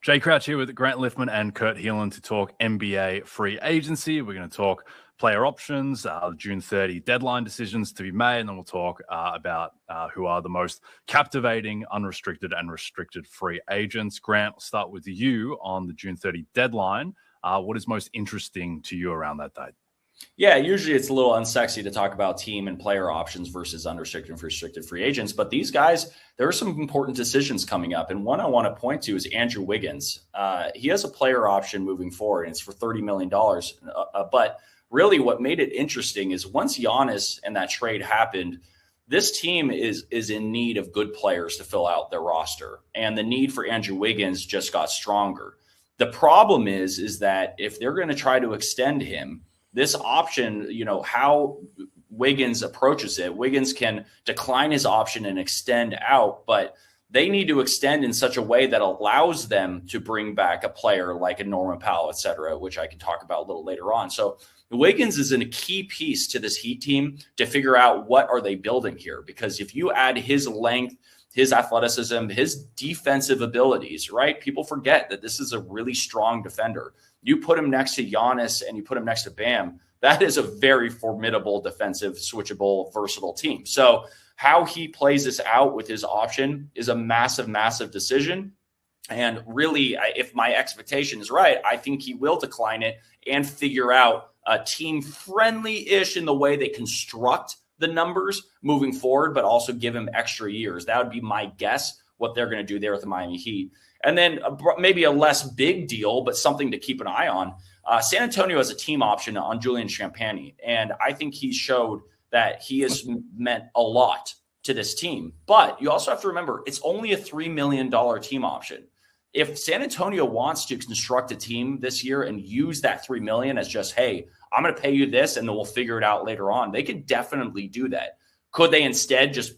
Jay Crouch here with Grant Liffmann and Kurt Helin to talk NBA free agency. We're going to talk player options, June 30 deadline decisions to be made, and then we'll talk about who are the most captivating unrestricted and restricted free agents. Grant, I'll start with you on the June 30 deadline. What is most interesting to you around that date? Yeah, usually it's a little unsexy to talk about team and player options versus unrestricted and restricted free agents. But these guys, there are some important decisions coming up. And one I want to point to is Andrew Wiggins. He has a player option moving forward, and it's for $30 million. But really what made it interesting is once Giannis and that trade happened, this team is in need of good players to fill out their roster. And the need for Andrew Wiggins just got stronger. The problem is that if they're going to try to extend him, this option, how Wiggins approaches it, Wiggins can decline his option and extend out, but they need to extend in such a way that allows them to bring back a player like a Norman Powell, et cetera, which I can talk about a little later on. So Wiggins is a key piece to this Heat team to figure out what are they building here, because if you add his length, his athleticism, his defensive abilities, right? People forget that this is a really strong defender. You put him next to Giannis and you put him next to Bam, that is a very formidable defensive, switchable, versatile team. So how he plays this out with his option is a massive, massive decision. And really, if my expectation is right, I think he will decline it and figure out a team friendly-ish in the way they construct the numbers moving forward, but also give him extra years. That would be my guess, what they're going to do there with the Miami Heat. And then maybe a less big deal, but something to keep an eye on. San Antonio has a team option on Julian Champagnie, and I think he showed that he has meant a lot to this team. But you also have to remember, it's only a $3 million team option. If San Antonio wants to construct a team this year and use that $3 million as just, hey, I'm going to pay you this and then we'll figure it out later on, they could definitely do that. Could they instead just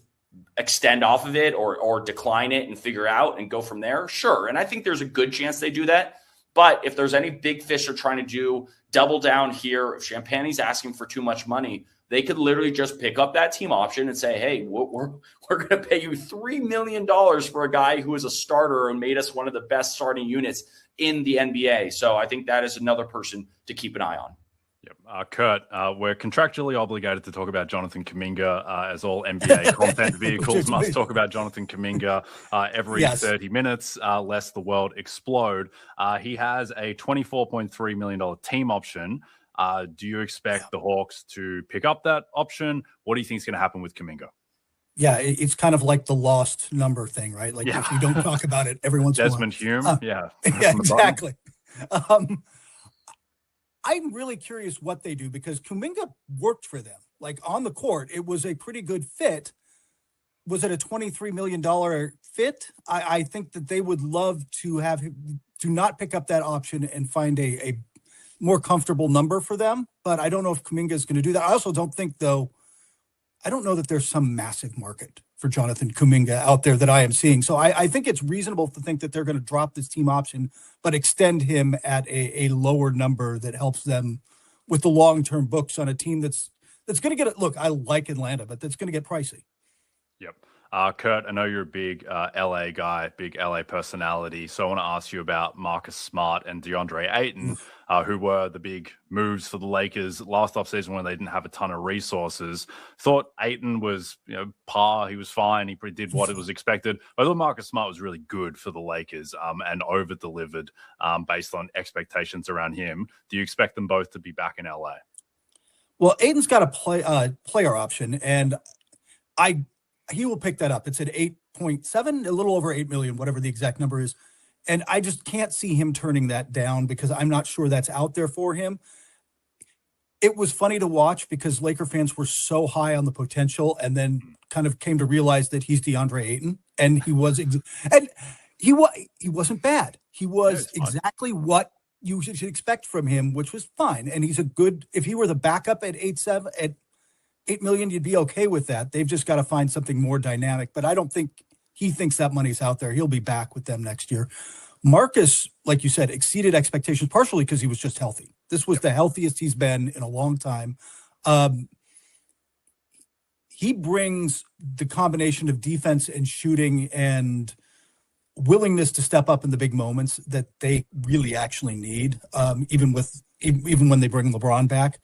extend off of it or decline it and figure out and go from there? Sure. And I think there's a good chance they do that. But if there's any big fish are trying to do double down here, if Champagnie's asking for too much money, they could literally just pick up that team option and say, hey, we're going to pay you $3 million for a guy who is a starter and made us one of the best starting units in the NBA. So I think that is another person to keep an eye on. Yep. Kurt, we're contractually obligated to talk about Jonathan Kuminga, as all NBA content vehicles must talk about Jonathan Kuminga every 30 minutes, lest the world explode. He has a $24.3 million team option. Do you expect the Hawks to pick up that option? What do you think is going to happen with Kuminga? Yeah, it's kind of like the lost number thing, right? Like if you don't talk about it, everyone's Desmond Hume. Yeah, exactly. I'm really curious what they do, because Kuminga worked for them. Like on the court, it was a pretty good fit. Was it a $23 million fit? I think that they would love to have him to not pick up that option and find a more comfortable number for them. But I don't know if Kuminga is going to do that. I also don't think, though, I don't know that there's some massive market for Jonathan Kuminga out there that I am seeing. So I think it's reasonable to think that they're going to drop this team option, but extend him at a lower number that helps them with the long-term books on a team that's going to get it. Look, I like Atlanta, but that's going to get pricey. Yep. Kurt, I know you're a big LA guy, big LA personality. So I want to ask you about Marcus Smart and DeAndre Ayton, who were the big moves for the Lakers last offseason when they didn't have a ton of resources. Thought Ayton was, par. He was fine. He did what it was expected. I thought Marcus Smart was really good for the Lakers and over-delivered based on expectations around him. Do you expect them both to be back in LA? Well, Ayton's got a player option, and he will pick that up. It's at 8.7, a little over 8 million, whatever the exact number is. And I just can't see him turning that down, because I'm not sure that's out there for him. It was funny to watch because Laker fans were so high on the potential and then kind of came to realize that he's DeAndre Ayton, and he wasn't bad. He was exactly what you should expect from him, which was fine. And he's if he were the backup at 8 million, you'd be okay with that. They've just got to find something more dynamic. But I don't think he thinks that money's out there. He'll be back with them next year. Marcus, like you said, exceeded expectations, partially because he was just healthy. This was the healthiest he's been in a long time. He brings the combination of defense and shooting and willingness to step up in the big moments that they really actually need, even when they bring LeBron back.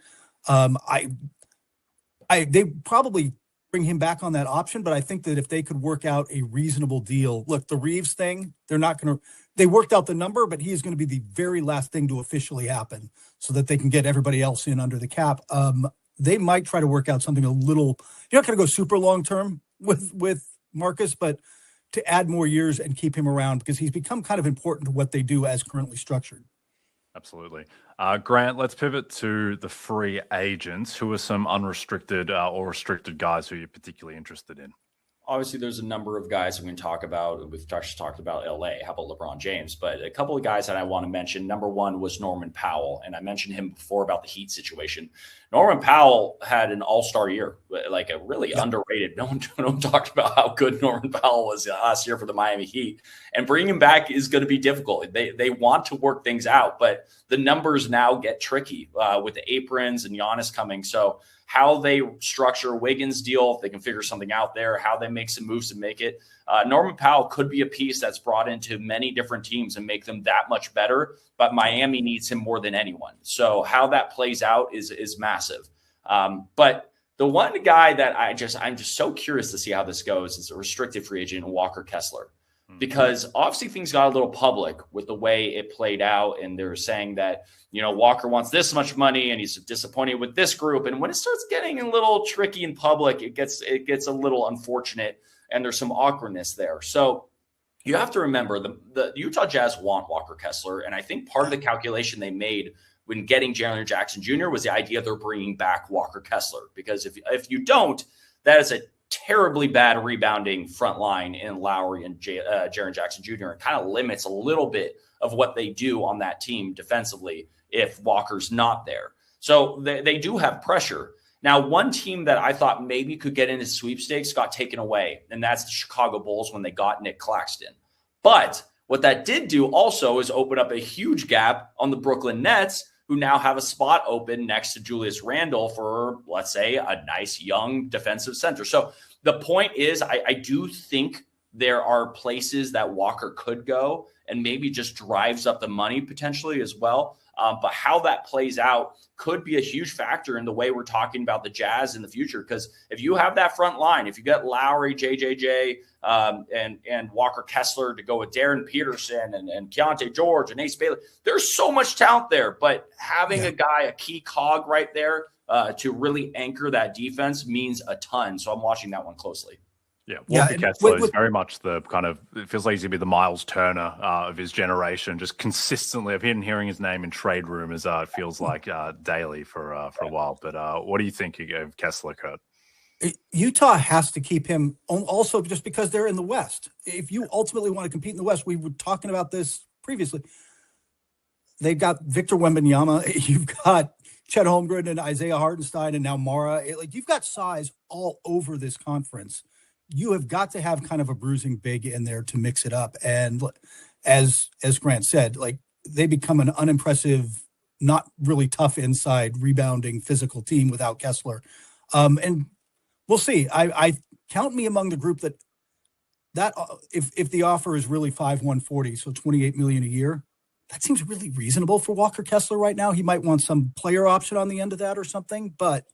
They probably bring him back on that option, but I think that if they could work out a reasonable deal, look, the Reeves thing, they worked out the number, but he is going to be the very last thing to officially happen so that they can get everybody else in under the cap. They might try to work out something a little, you're not going to go super long-term with Marcus, but to add more years and keep him around because he's become kind of important to what they do as currently structured. Absolutely. Grant, let's pivot to the free agents. Who are some unrestricted or restricted guys who you're particularly interested in? Obviously, there's a number of guys we can talk about. We've just talked about LA. How about LeBron James? But a couple of guys that I want to mention. Number one was Norman Powell. And I mentioned him before about the Heat situation. Norman Powell had an all-star year, like a really underrated. No one talked about how good Norman Powell was last year for the Miami Heat. And bringing him back is going to be difficult. They want to work things out, but the numbers now get tricky with the aprons and Giannis coming. So how they structure Wiggins' deal, if they can figure something out there, how they make some moves to make it. Norman Powell could be a piece that's brought into many different teams and make them that much better, but Miami needs him more than anyone. So how that plays out is massive. But the one guy that I'm just so curious to see how this goes is a restricted free agent, Walker Kessler. Because obviously things got a little public with the way it played out. And they're saying that, Walker wants this much money and he's disappointed with this group. And when it starts getting a little tricky in public, it gets a little unfortunate and there's some awkwardness there. So you have to remember the Utah Jazz want Walker Kessler. And I think part of the calculation they made when getting Jaren Jackson Jr. was the idea they're bringing back Walker Kessler. Because if you don't, that is a terribly bad rebounding front line in Lowry and Jaren Jackson Jr. and kind of limits a little bit of what they do on that team defensively if Walker's not there. So they do have pressure. Now, one team that I thought maybe could get into sweepstakes got taken away, and that's the Chicago Bulls when they got Nick Claxton. But what that did do also is open up a huge gap on the Brooklyn Nets, who now have a spot open next to Julius Randle for, let's say, a nice young defensive center. So the point is, I do think there are places that Walker could go and maybe just drives up the money potentially as well. But how that plays out could be a huge factor in the way we're talking about the Jazz in the future. Because if you have that front line, if you get Lowry, JJJ, and Walker Kessler to go with Darren Peterson and Keontae George and Ace Bailey, there's so much talent there. But having a guy, a key cog right there to really anchor that defense means a ton. So I'm watching that one closely. Yeah, Walker Kessler is very much the kind of, it feels like he's going to be the Miles Turner of his generation. Just consistently, I've been hearing his name in trade rumors, it feels like daily for a while. But what do you think of Kessler, Kurt? Utah has to keep him also just because they're in the West. If you ultimately want to compete in the West, we were talking about this previously. They've got Victor Wembanyama. You've got Chet Holmgren and Isaiah Hartenstein and now Mara. You've got size all over this conference. You have got to have kind of a bruising big in there to mix it up. And as Grant said, they become an unimpressive, not really tough inside rebounding physical team without Kessler. And we'll see. I count me among the group that if the offer is really 5/140, so $28 million a year, that seems really reasonable for Walker Kessler right now. He might want some player option on the end of that or something, but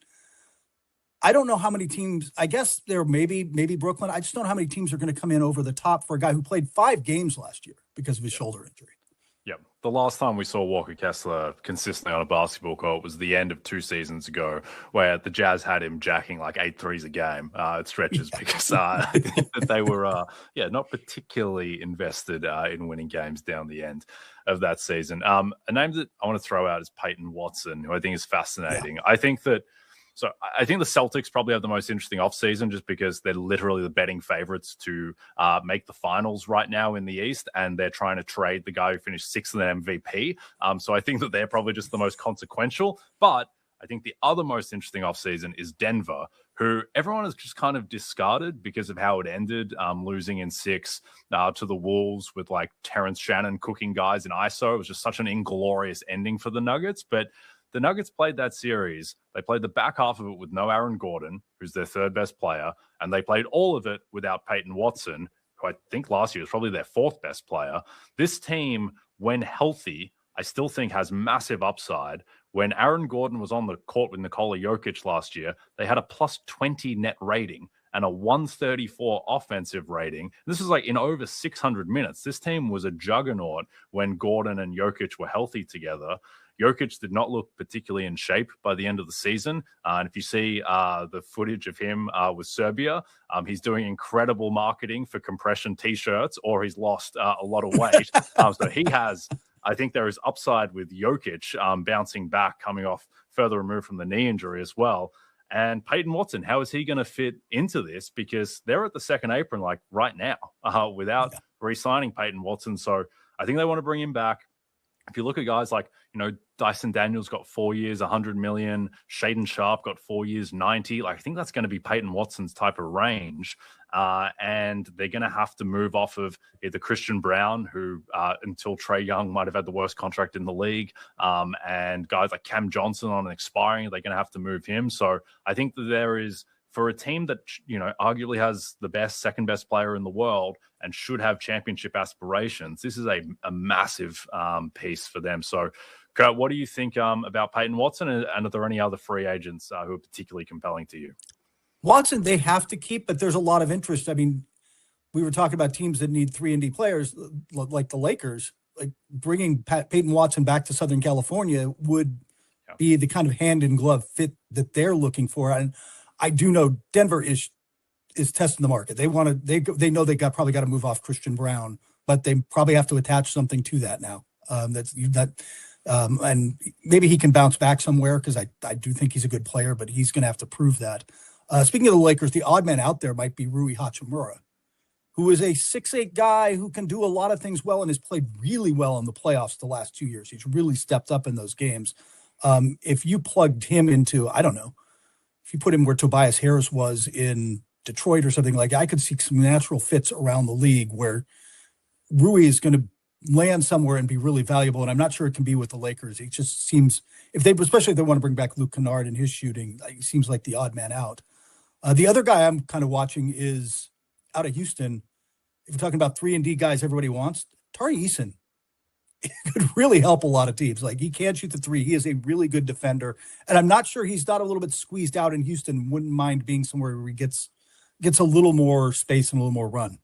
I don't know how many teams. I guess there maybe Brooklyn. I just don't know how many teams are going to come in over the top for a guy who played 5 games last year because of his shoulder injury. Yeah. The last time we saw Walker Kessler consistently on a basketball court was the end of 2 seasons ago, where the Jazz had him jacking like 8 threes a game at stretches because they were not particularly invested in winning games down the end of that season. A name that I want to throw out is Peyton Watson, who I think is fascinating. Yeah. I think the Celtics probably have the most interesting offseason just because they're literally the betting favorites to make the finals right now in the East, and they're trying to trade the guy who finished 6th in the MVP. So I think that they're probably just the most consequential. But I think the other most interesting offseason is Denver, who everyone has just kind of discarded because of how it ended, losing in 6 to the Wolves with like Terrence Shannon cooking guys in ISO. It was just such an inglorious ending for the Nuggets. But the Nuggets played that series. They played the back half of it with no Aaron Gordon, who's their 3rd best player, and they played all of it without Peyton Watson, who who I think last year was probably their fourth best player. This team, when healthy, I still think has massive upside. When Aaron Gordon was on the court with Nikola Jokic last year, they had a plus 20 net rating and a 134 offensive rating. This is like in over 600 minutes. This team was a juggernaut when Gordon and Jokic were healthy together. Jokic did not look particularly in shape by the end of the season. And if you see the footage of him with Serbia, he's doing incredible marketing for compression T-shirts, or he's lost a lot of weight. So he has, I think there is upside with Jokic bouncing back, coming off further removed from the knee injury as well. And Peyton Watson, how is he going to fit into this? Because they're at the second apron like right now without re-signing Peyton Watson. So I think they want to bring him back. If you look at guys like, Dyson Daniels got 4 years, 100 million. Shaden Sharp got 4 years, 90. I think that's going to be Peyton Watson's type of range. And they're going to have to move off of either Christian Brown, who until Trae Young might have had the worst contract in the league, and guys like Cam Johnson on an expiring, they're going to have to move him. So I think that there is, for a team that, arguably has the second best player in the world and should have championship aspirations, this is a massive piece for them. So, Kurt, what do you think about Peyton Watson? And are there any other free agents who are particularly compelling to you? Watson, they have to keep, but there's a lot of interest. I mean, we were talking about teams that need 3-and-D players, like the Lakers. Like bringing Peyton Watson back to Southern California would be the kind of hand-in-glove fit that they're looking for. And I do know Denver is testing the market. They want to. They know they probably got to move off Christian Brown, but they probably have to attach something to that now. And maybe he can bounce back somewhere, because I do think he's a good player, but he's going to have to prove that. Speaking of the Lakers, the odd man out there might be Rui Hachimura, who is a 6'8" guy who can do a lot of things well and has played really well in the playoffs the last 2 years. He's really stepped up in those games. If you plugged him into, I don't know, if you put him where Tobias Harris was in Detroit or something like that, I could see some natural fits around the league where Rui is going to land somewhere and be really valuable. And I'm not sure it can be with the Lakers. It just seems, especially if they want to bring back Luke Kennard and his shooting, it seems like the odd man out. The other guy I'm kind of watching is out of Houston. If you're talking about 3-and-D guys everybody wants, Tari Eason could really help a lot of teams. Like, he can shoot the three. He is a really good defender. And I'm not sure he's not a little bit squeezed out in Houston. Wouldn't mind being somewhere where he gets a little more space and a little more run.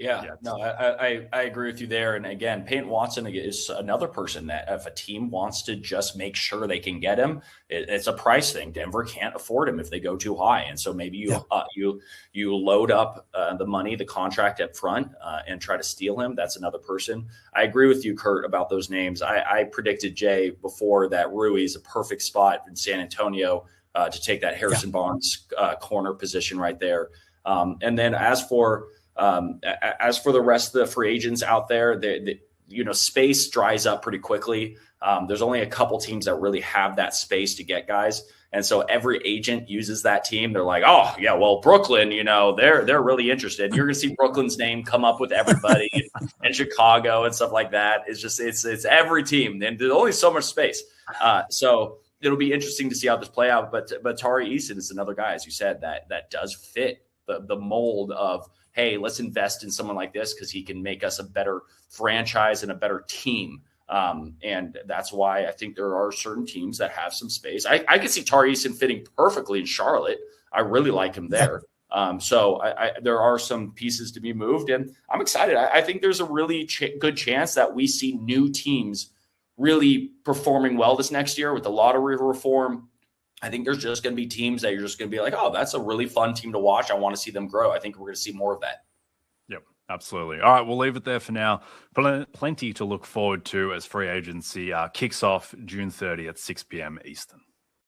Yeah, no, I agree with you there. And again, Peyton Watson is another person that if a team wants to just make sure they can get him, it's a price thing. Denver can't afford him if they go too high. And so maybe you load up the money, the contract up front and try to steal him. That's another person. I agree with you, Kurt, about those names. I predicted, Jay, before that Rui is a perfect spot in San Antonio to take that Harrison Barnes corner position right there. And then as for the rest of the free agents out there, space dries up pretty quickly. There's only a couple teams that really have that space to get guys. And so every agent uses that team. They're like, oh yeah, well, Brooklyn, they're really interested. You're going to see Brooklyn's name come up with everybody and Chicago and stuff like that. It's just, it's every team, and there's only so much space. So it'll be interesting to see how this play out. But Tari Eason is another guy, as you said, that does fit the mold of, hey, let's invest in someone like this because he can make us a better franchise and a better team. And that's why I think there are certain teams that have some space. I could see Tari Eason fitting perfectly in Charlotte. I really like him there. So there are some pieces to be moved, and I'm excited. I think there's a really good chance that we see new teams really performing well this next year with the lottery reform. I think there's just going to be teams that you're just going to be like, oh, that's a really fun team to watch. I want to see them grow. I think we're going to see more of that. Yep, absolutely. All right, we'll leave it there for now. Plenty to look forward to as free agency kicks off June 30th at 6 p.m. Eastern.